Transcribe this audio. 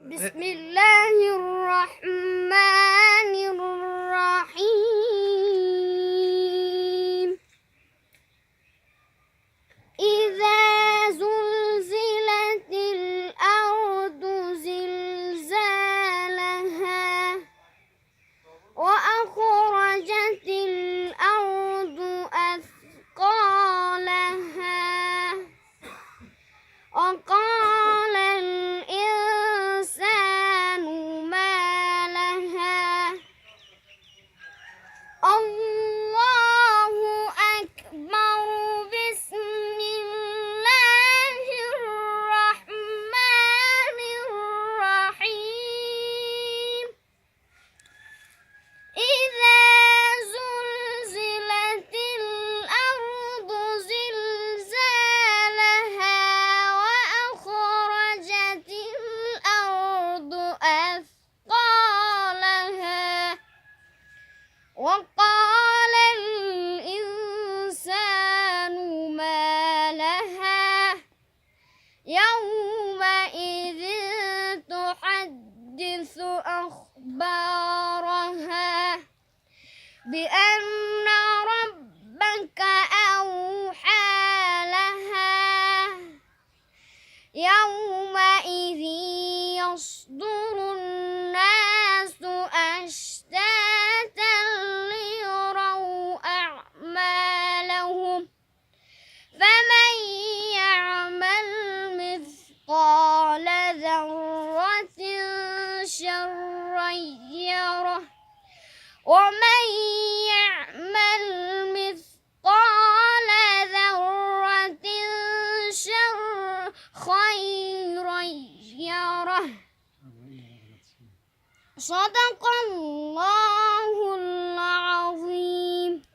بسم الله الرحمن الرحيم. إذا زلزلت الأرض زلزالها وأخرجت الأرض أثقالها وقال الإنسان ما لها الله أكبر. بسم الله الرحمن الرحيم. إذا زلزلت الأرض زلزالها وأخرجت الأرض أثقالها وقال الإنسان ما لها يومئذ تحدث أخبارها بأن ربك أوحى لها يومئذ يصدر الناس أشتاتا ليروا أعمالهم فمن يعمل مثقال ذرة شرا يره ومن يعمل مثقال ذرة خيرا يره. صدق الله.